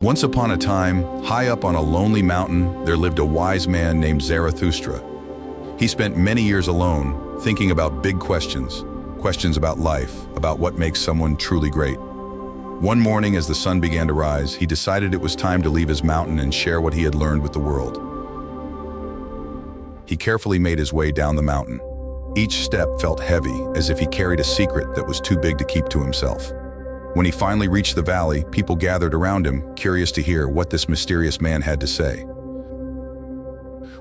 Once upon a time, high up on a lonely mountain, there lived a wise man named Zarathustra. He spent many years alone, thinking about big questions about life, about what makes someone truly great. One morning, as the sun began to rise, he decided it was time to leave his mountain and share what he had learned with the world. He carefully made his way down the mountain. Each step felt heavy, as if he carried a secret that was too big to keep to himself. When he finally reached the valley, people gathered around him, curious to hear what this mysterious man had to say.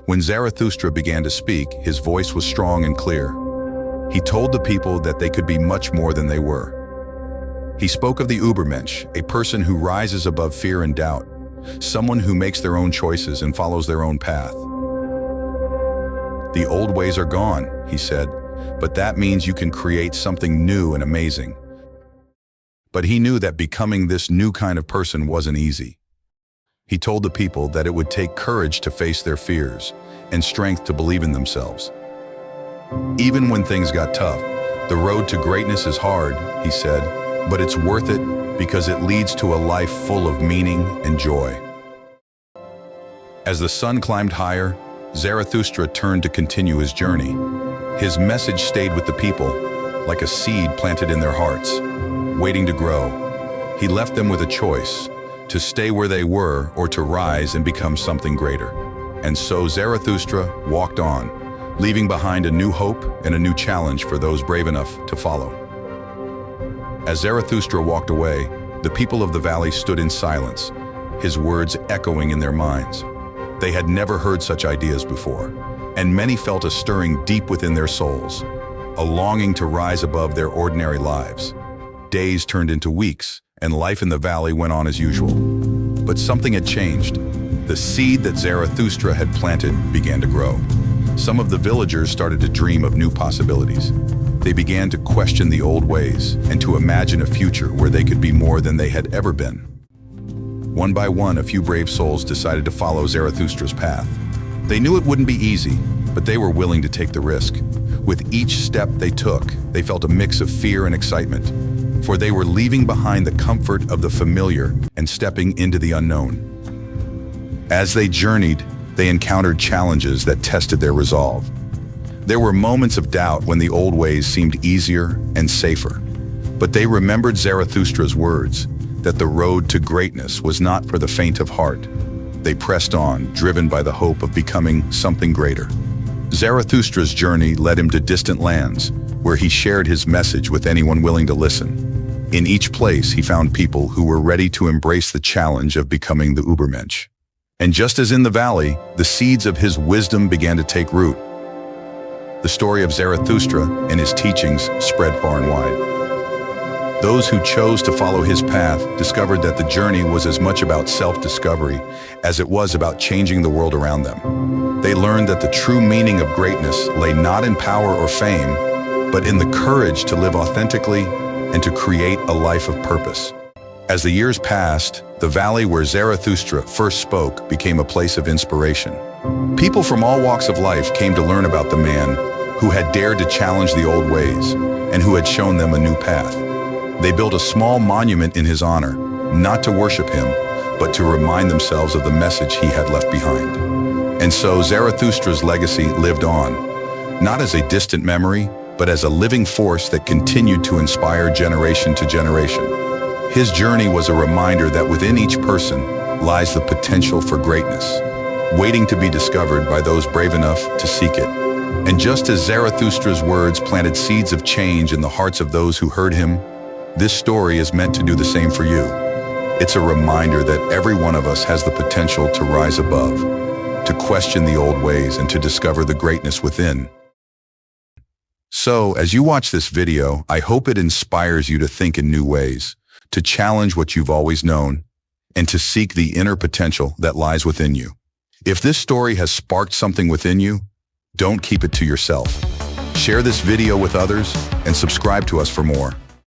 When Zarathustra began to speak, his voice was strong and clear. He told the people that they could be much more than they were. He spoke of the Übermensch, a person who rises above fear and doubt, someone who makes their own choices and follows their own path. The old ways are gone, he said, but that means you can create something new and amazing. But he knew that becoming this new kind of person wasn't easy. He told the people that it would take courage to face their fears and strength to believe in themselves. Even when things got tough, the road to greatness is hard, he said, but it's worth it because it leads to a life full of meaning and joy. As the sun climbed higher, Zarathustra turned to continue his journey. His message stayed with the people, like a seed planted in their hearts, waiting to grow. He left them with a choice, to stay where they were or to rise and become something greater. And so Zarathustra walked on, leaving behind a new hope and a new challenge for those brave enough to follow. As Zarathustra walked away, the people of the valley stood in silence, his words echoing in their minds. They had never heard such ideas before, and many felt a stirring deep within their souls, a longing to rise above their ordinary lives. Days turned into weeks, and life in the valley went on as usual. But something had changed. The seed that Zarathustra had planted began to grow. Some of the villagers started to dream of new possibilities. They began to question the old ways and to imagine a future where they could be more than they had ever been. One by one, a few brave souls decided to follow Zarathustra's path. They knew it wouldn't be easy, but they were willing to take the risk. With each step they took, they felt a mix of fear and excitement, for they were leaving behind the comfort of the familiar and stepping into the unknown. As they journeyed, they encountered challenges that tested their resolve. There were moments of doubt when the old ways seemed easier and safer, but they remembered Zarathustra's words, that the road to greatness was not for the faint of heart. They pressed on, driven by the hope of becoming something greater. Zarathustra's journey led him to distant lands, where he shared his message with anyone willing to listen. In each place, he found people who were ready to embrace the challenge of becoming the Übermensch. And just as in the valley, the seeds of his wisdom began to take root. The story of Zarathustra and his teachings spread far and wide. Those who chose to follow his path discovered that the journey was as much about self-discovery as it was about changing the world around them. They learned that the true meaning of greatness lay not in power or fame, but in the courage to live authentically and to create a life of purpose. As the years passed, the valley where Zarathustra first spoke became a place of inspiration. People from all walks of life came to learn about the man who had dared to challenge the old ways and who had shown them a new path. They built a small monument in his honor, not to worship him, but to remind themselves of the message he had left behind. And so Zarathustra's legacy lived on, not as a distant memory, but as a living force that continued to inspire generation to generation. His journey was a reminder that within each person lies the potential for greatness, waiting to be discovered by those brave enough to seek it. And just as Zarathustra's words planted seeds of change in the hearts of those who heard him, this story is meant to do the same for you. It's a reminder that every one of us has the potential to rise above, to question the old ways and to discover the greatness within. So, as you watch this video, I hope it inspires you to think in new ways, to challenge what you've always known, and to seek the inner potential that lies within you. If this story has sparked something within you, don't keep it to yourself. Share this video with others and subscribe to us for more.